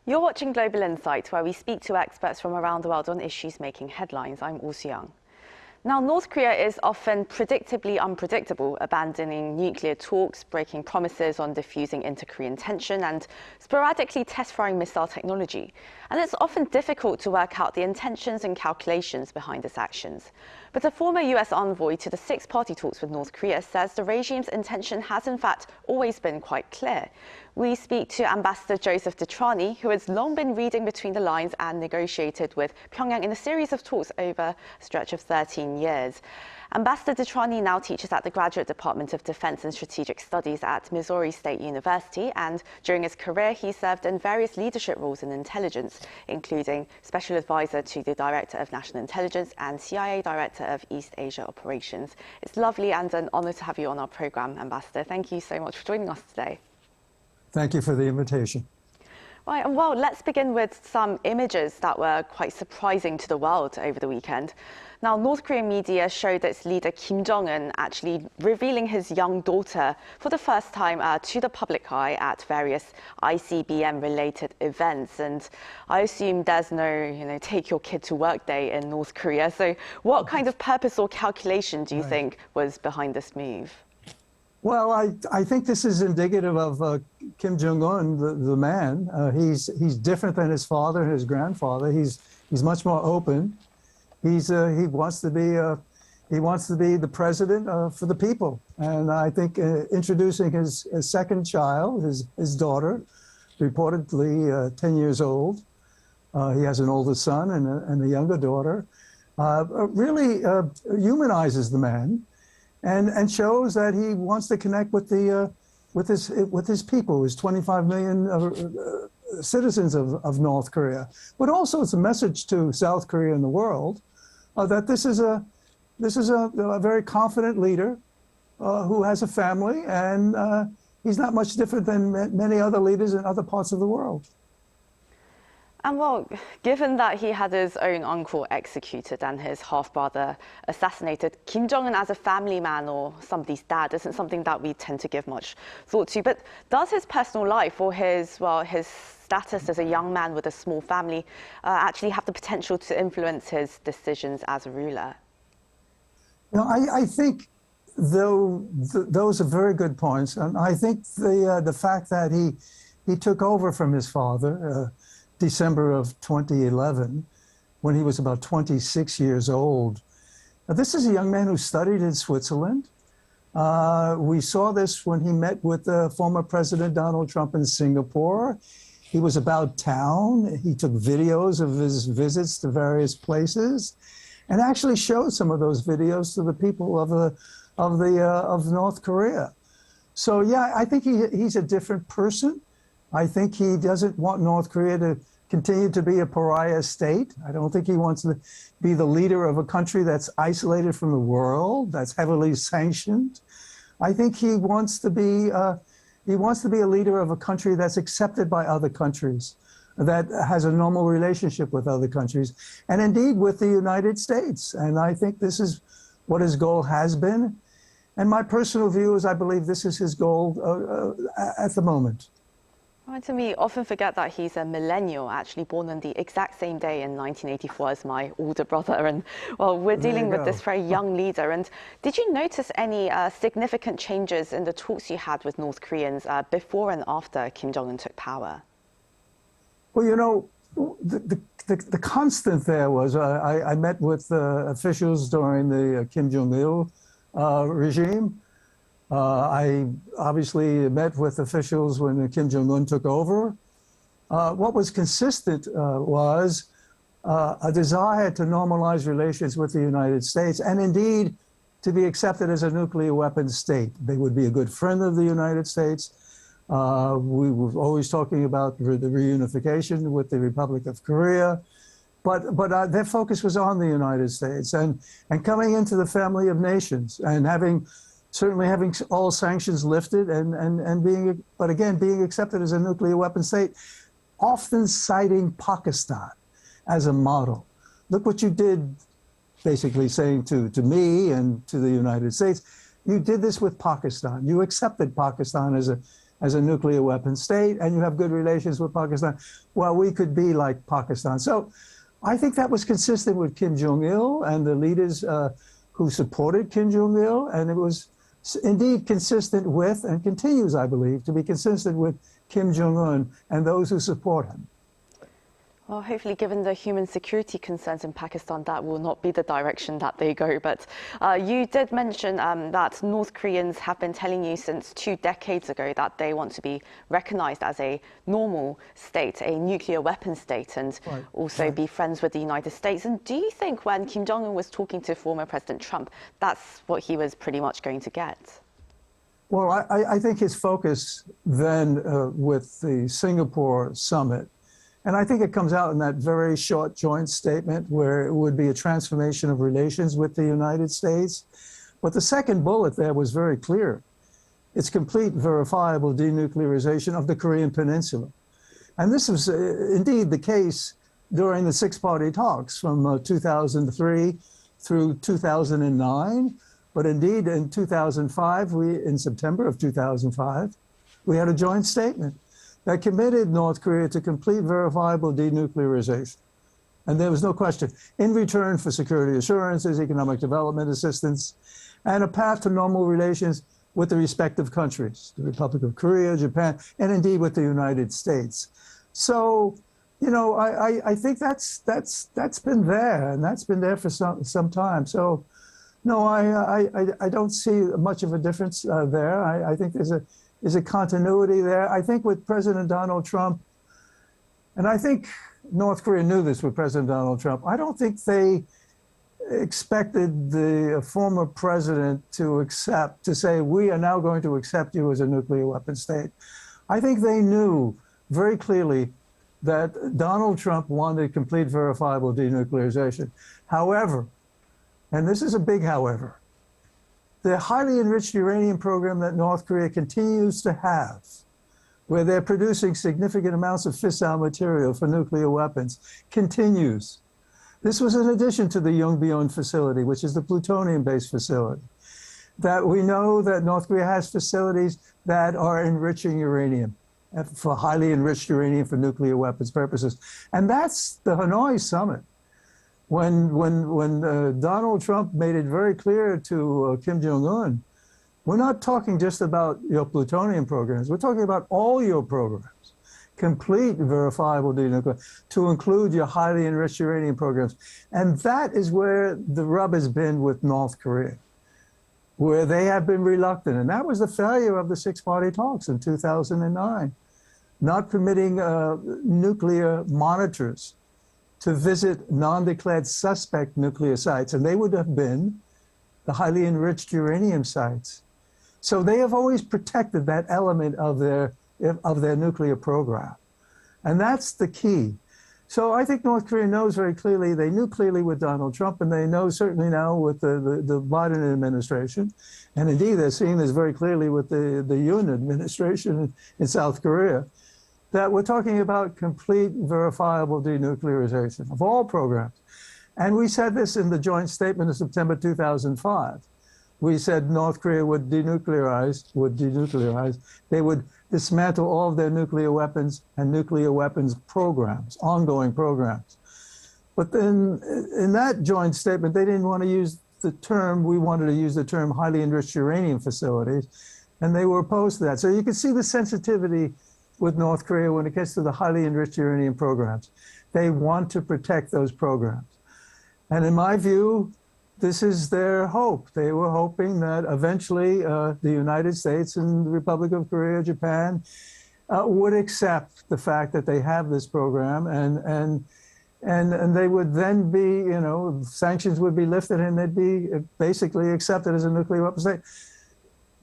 You're watching Global Insight, where we speak to experts from around the world on issues making headlines. I'm Also Young. Now, North Korea is often predictably unpredictable, abandoning nuclear talks, breaking promises on diffusing inter-Korean tension, and sporadically test-firing missile technology. And it's often difficult to work out the intentions and calculations behind its actions. But a former US envoy to the six-party talks with North Korea says the regime's intention has in fact always been quite clear. We speak to Ambassador Joseph DeTrani, who has long been reading between the lines and negotiated with Pyongyang in a series of talks over a stretch of 13 years. Ambassador DeTrani now teaches at the Graduate Department of Defense and Strategic Studies at Missouri State University, and during his career he served in various leadership roles in intelligence, including Special Advisor to the Director of National Intelligence and CIA Director of East Asia Operations. It's lovely and an honor to have you on our program, Ambassador. Thank you so much for joining us today. Thank you for the invitation. Right, and well, let's begin with some images that were quite surprising to the world over the weekend. Now, North Korean media showed its leader Kim Jong-un actually revealing his young daughter for the first time to the public eye at various ICBM-related events. And I assume there's no, take your kid to work day in North Korea. So what kind of purpose or calculation do you think was behind this move? Well, I think this is indicative of Kim Jong-un, the man. He's different than his father and his grandfather. He's much more open. He wants to be the president for the people. And I think introducing his second child, his daughter, reportedly 10 years old. He has an older son and a younger daughter. Really humanizes the man. And shows that he wants to connect with his people, his 25 million citizens of North Korea. But also it's a message to South Korea and the world that this is a very confident leader who has a family, and he's not much different than many other leaders in other parts of the world. And well, given that he had his own uncle executed and his half-brother assassinated, Kim Jong-un as a family man or somebody's dad isn't something that we tend to give much thought to. But does his personal life or his status as a young man with a small family actually have the potential to influence his decisions as a ruler? I think those are very good points. And I think the fact that he took over from his father, December of 2011, when he was about 26 years old. Now, this is a young man who studied in Switzerland. We saw this when he met with former President Donald Trump in Singapore. He was about town. He took videos of his visits to various places and actually showed some of those videos to the people of North Korea. So, yeah, I think he's a different person. I think he doesn't want North Korea to continue to be a pariah state. I don't think he wants to be the leader of a country that's isolated from the world, that's heavily sanctioned. I think he wants to be a leader of a country that's accepted by other countries, that has a normal relationship with other countries, and indeed with the United States. And I think this is what his goal has been. And my personal view is I believe this is his goal at the moment. To me, often forget that he's a millennial, actually born on the exact same day in 1984 as my older brother. And well, we're dealing with this very young leader. And did you notice any significant changes in the talks you had with North Koreans before and after Kim Jong-un took power? Well, the constant there was I met with officials during the Kim Jong-il regime. I obviously met with officials when Kim Jong-un took over. What was consistent was a desire to normalize relations with the United States and indeed to be accepted as a nuclear weapons state. They would be a good friend of the United States. We were always talking about the reunification with the Republic of Korea. But their focus was on the United States and coming into the family of nations and certainly having all sanctions lifted and being accepted as a nuclear weapon state, often citing Pakistan as a model. Look what you did, basically saying to me and to the United States, you did this with Pakistan. You accepted Pakistan as as a nuclear weapon state, and you have good relations with Pakistan, well, we could be like Pakistan. So I think that was consistent with Kim Jong-il and the leaders who supported Kim Jong-il, and it was indeed consistent with, and continues, I believe, to be consistent with Kim Jong-un and those who support him. Well, hopefully, given the human security concerns in Pakistan, that will not be the direction that they go. But you did mention that North Koreans have been telling you since 2 decades ago that they want to be recognized as a normal state, a nuclear weapon state, and also be friends with the United States. And do you think when Kim Jong-un was talking to former President Trump, that's what he was pretty much going to get? Well, I think his focus then with the Singapore summit, and I think it comes out in that very short joint statement where it would be a transformation of relations with the United States. But the second bullet there was very clear. It's complete, verifiable denuclearization of the Korean Peninsula. And this was indeed the case during the six-party talks from 2003 through 2009. But indeed, in 2005, in September of 2005, we had a joint statement that committed North Korea to complete, verifiable denuclearization. And there was no question, in return for security assurances, economic development assistance, and a path to normal relations with the respective countries, the Republic of Korea, Japan, and indeed with the United States. So, you know, I think that's been there, and that's been there for some time. So, no, I don't see much of a difference there. I think there's a continuity there. I think with President Donald Trump, and I think North Korea knew this with President Donald Trump, I don't think they expected the former president to say, we are now going to accept you as a nuclear weapon state. I think they knew very clearly that Donald Trump wanted complete, verifiable denuclearization. However, and this is a big however, the highly enriched uranium program that North Korea continues to have, where they're producing significant amounts of fissile material for nuclear weapons, continues. This was in addition to the Yongbyon facility, which is the plutonium-based facility. That we know that North Korea has facilities that are enriching uranium, for highly enriched uranium for nuclear weapons purposes. And that's the Hanoi summit. When Donald Trump made it very clear to Kim Jong-un, we're not talking just about your plutonium programs, we're talking about all your programs, complete, verifiable denuclearization, to include your highly enriched uranium programs. And that is where the rub has been with North Korea, where they have been reluctant. And that was the failure of the six-party talks in 2009, not permitting nuclear monitors to visit non-declared suspect nuclear sites, and they would have been the highly enriched uranium sites. So they have always protected that element of their nuclear program. And that's the key. So I think North Korea knows very clearly, they knew clearly with Donald Trump, and they know certainly now with the Biden administration, and indeed they're seeing this very clearly with the Yoon administration in South Korea, that we're talking about complete, verifiable denuclearization of all programs. And we said this in the joint statement of September 2005. We said North Korea would denuclearize, they would dismantle all of their nuclear weapons and nuclear weapons programs, ongoing programs. But then in that joint statement, they didn't want to use the term, we wanted to use the term highly enriched uranium facilities, and they were opposed to that. So you can see the sensitivity with North Korea when it gets to the highly enriched uranium programs. They want to protect those programs. And in my view, this is their hope. They were hoping that eventually the United States and the Republic of Korea, Japan, would accept the fact that they have this program, and they would then be, you know, sanctions would be lifted and they'd be basically accepted as a nuclear weapon state.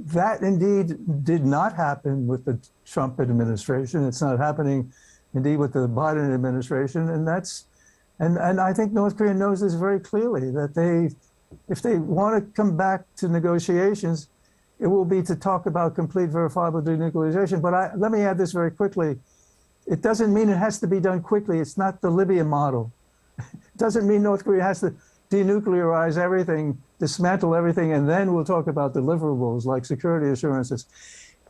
That indeed did not happen with the Trump administration. It's not happening indeed with the Biden administration. And I think North Korea knows this very clearly, that if they want to come back to negotiations, it will be to talk about complete, verifiable denuclearization. But let me add this very quickly. It doesn't mean it has to be done quickly. It's not the Libya model. It doesn't mean North Korea has to denuclearize everything, dismantle everything, and then we'll talk about deliverables like security assurances.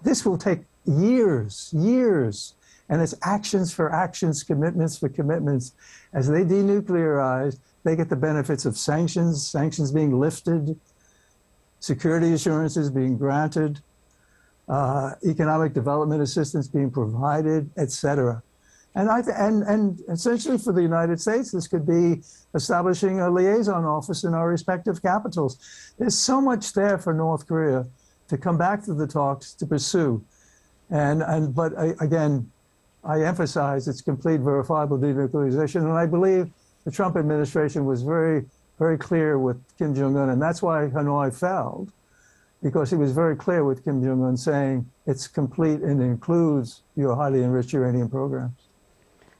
this will take years, years. And it's actions for actions, commitments for commitments. As they denuclearize, they get the benefits of sanctions being lifted, security assurances being granted, economic development assistance being provided, et cetera. And essentially for the United States, this could be establishing a liaison office in our respective capitals. There's so much there for North Korea to come back to the talks to pursue. But again, I emphasize it's complete verifiable denuclearization. And I believe the Trump administration was very, very clear with Kim Jong-un. And that's why Hanoi failed, because he was very clear with Kim Jong-un saying it's complete and includes your highly enriched uranium programs.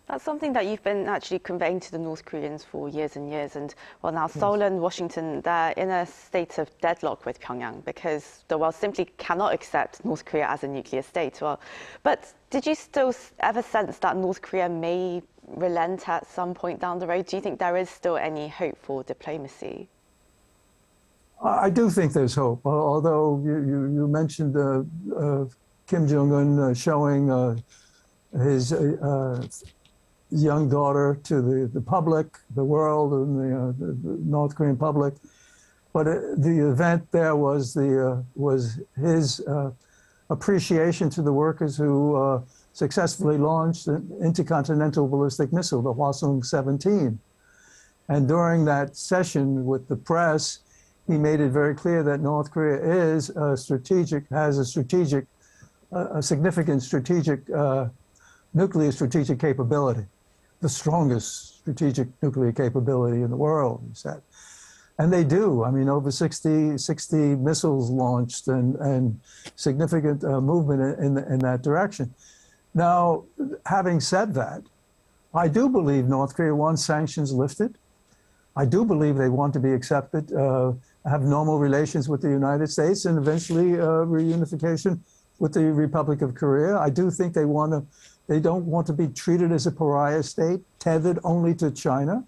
That's something that you've been actually conveying to the North Koreans for years and years. And well, now Seoul and Washington, they're in a state of deadlock with Pyongyang because the world simply cannot accept North Korea as a nuclear state. Well, but did you still ever sense that North Korea may relent at some point down the road? Do you think there is still any hope for diplomacy? I do think there's hope, although you mentioned Kim Jong-un showing his young daughter to the public, the world, and the North Korean public. But the event there was his appreciation to the workers who successfully launched an intercontinental ballistic missile, the Hwasong-17. And during that session with the press, he made it very clear that North Korea has a significant strategic nuclear strategic capability, the strongest strategic nuclear capability in the world, he said. And they do. I mean, over 60 missiles launched and significant movement in that direction. Now, having said that, I do believe North Korea wants sanctions lifted. I do believe they want to be accepted, have normal relations with the United States, and eventually reunification with the Republic of Korea. I do think they don't want to be treated as a pariah state, tethered only to China.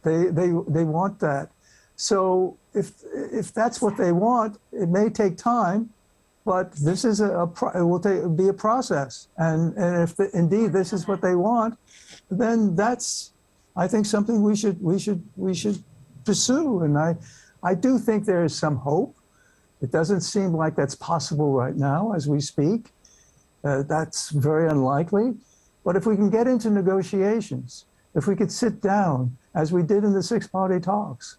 They want that. So if that's what they want, it may take time, but this is it will be a process. And if indeed this is what they want, then that's, I think, something we should pursue. And I do think there is some hope. It doesn't seem like that's possible right now as we speak. That's very unlikely. But if we can get into negotiations, if we could sit down, as we did in the six-party talks,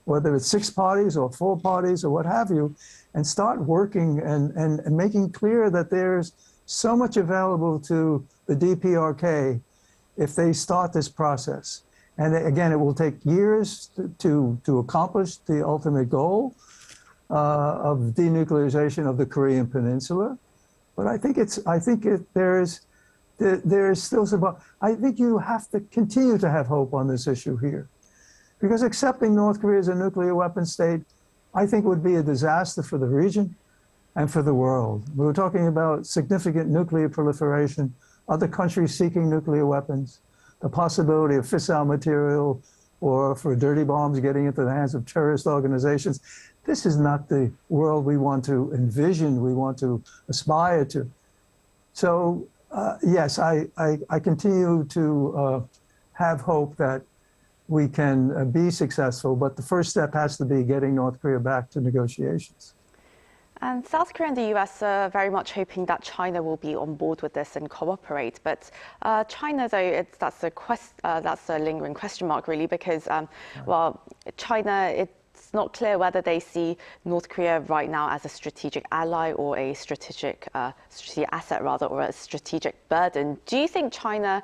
whether it's 6 parties or 4 parties or what have you, and start working and making clear that there's so much available to the DPRK if they start this process. And again, it will take years to accomplish the ultimate goal of denuclearization of the Korean Peninsula. But I think there is still some. I think you have to continue to have hope on this issue here, because accepting North Korea as a nuclear weapon state, I think, would be a disaster for the region and for the world. We were talking about significant nuclear proliferation, other countries seeking nuclear weapons, the possibility of fissile material or for dirty bombs getting into the hands of terrorist organizations. This is not the world we want to envision, we want to aspire to. So, yes, I continue to have hope that we can be successful, but the first step has to be getting North Korea back to negotiations. And South Korea and the US are very much hoping that China will be on board with this and cooperate. But China, though, that's a lingering question mark, really, because, well, China, it's not clear whether they see North Korea right now as a strategic ally or a strategic asset, rather, or a strategic burden. Do you think China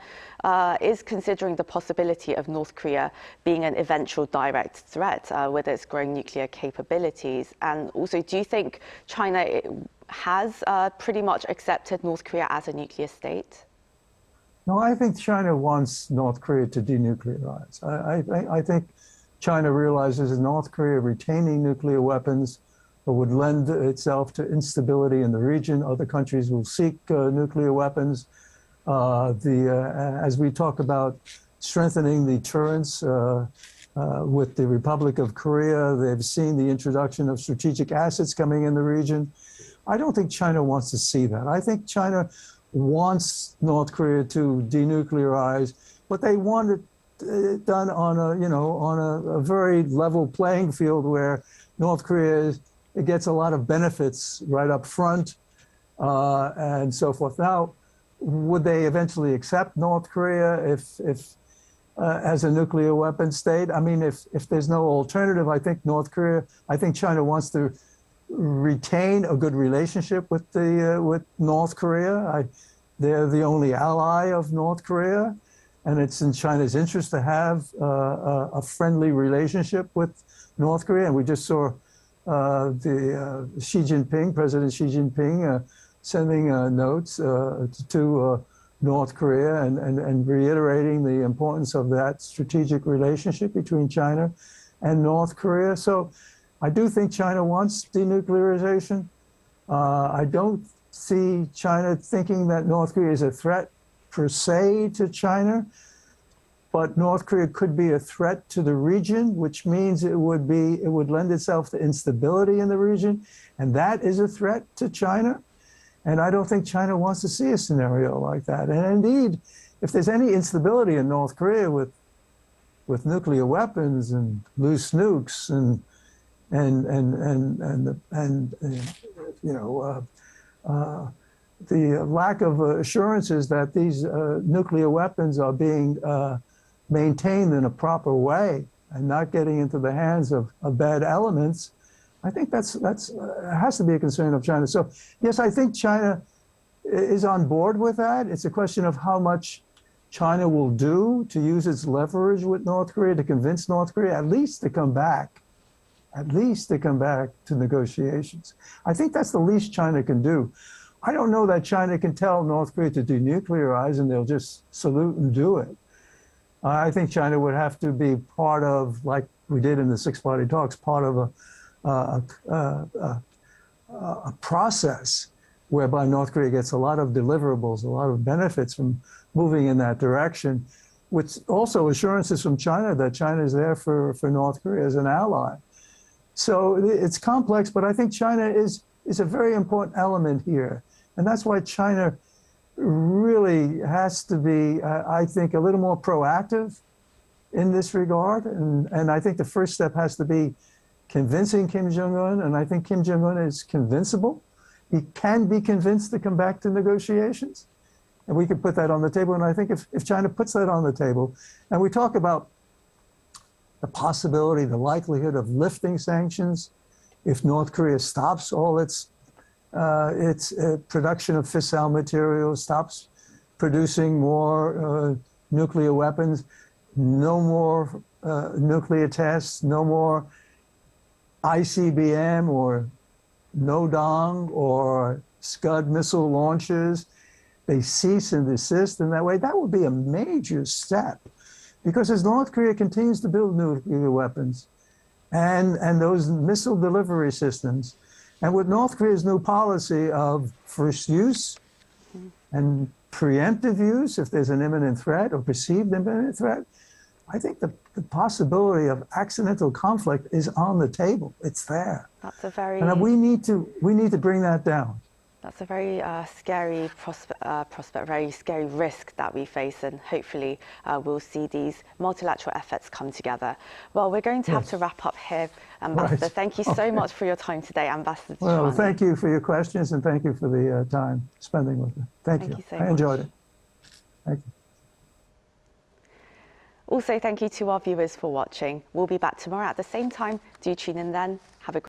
is considering the possibility of North Korea being an eventual direct threat with its growing nuclear capabilities? And also, do you think China has pretty much accepted North Korea as a nuclear state? No, I think China wants North Korea to denuclearize. I think China realizes that North Korea retaining nuclear weapons would lend itself to instability in the region. Other countries will seek nuclear weapons. As we talk about strengthening the deterrence with the Republic of Korea, they've seen the introduction of strategic assets coming in the region. I don't think China wants to see that. I think China wants North Korea to denuclearize, but they want it done on a very level playing field where North Korea gets a lot of benefits right up front and so forth. Now, would they eventually accept North Korea if as a nuclear weapon state? I mean, if there's no alternative, I think China wants to retain a good relationship with North Korea. They're the only ally of North Korea, and it's in China's interest to have a friendly relationship with North Korea. And we just saw President Xi Jinping, sending notes to North Korea and reiterating the importance of that strategic relationship between China and North Korea. So I do think China wants denuclearization. I don't see China thinking that North Korea is a threat per se to China, but North Korea could be a threat to the region, which means it would lend itself to instability in the region, and that is a threat to China. And I don't think China wants to see a scenario like that. And indeed, if there's any instability in North Korea with nuclear weapons and loose nukes and the lack of assurances that these nuclear weapons are being maintained in a proper way and not getting into the hands of bad elements, I think that has to be a concern of China. So yes, I think China is on board with that. It's a question of how much China will do to use its leverage with North Korea to convince North Korea at least to come back to negotiations. I think that's the least China can do. I don't know that China can tell North Korea to denuclearize and they'll just salute and do it. I think China would have to be part of, like we did in the six-party talks, part of a process whereby North Korea gets a lot of deliverables, a lot of benefits from moving in that direction, with also assurances from China that China is there for North Korea as an ally. So it's complex, but I think China is a very important element here. And that's why China really has to be, I think, a little more proactive in this regard. And I think the first step has to be convincing Kim Jong-un, and I think Kim Jong-un is convincible. He can be convinced to come back to negotiations, and we can put that on the table. And I think if China puts that on the table, and we talk about the possibility, the likelihood of lifting sanctions, if North Korea stops all its production of fissile materials, stops producing more nuclear weapons, no more nuclear tests, no more ICBM or Nodong or Scud missile launches, they cease and desist in that way. That would be a major step, because as North Korea continues to build nuclear weapons and those missile delivery systems, and with North Korea's new policy of first use and preemptive use if there's an imminent threat or perceived imminent threat, I think the possibility of accidental conflict is on the table. It's there. That's a very... And we need to bring that down. That's a very scary prospect, very scary risk that we face, and hopefully we'll see these multilateral efforts come together. Well, we're going to have to wrap up here, Ambassador. Right. Thank you so much for your time today, Ambassador. Well, thank you for your questions, and thank you for the time spending with me. Thank you so much. I enjoyed it. Thank you. Also, thank you to our viewers for watching. We'll be back tomorrow at the same time. Do tune in then.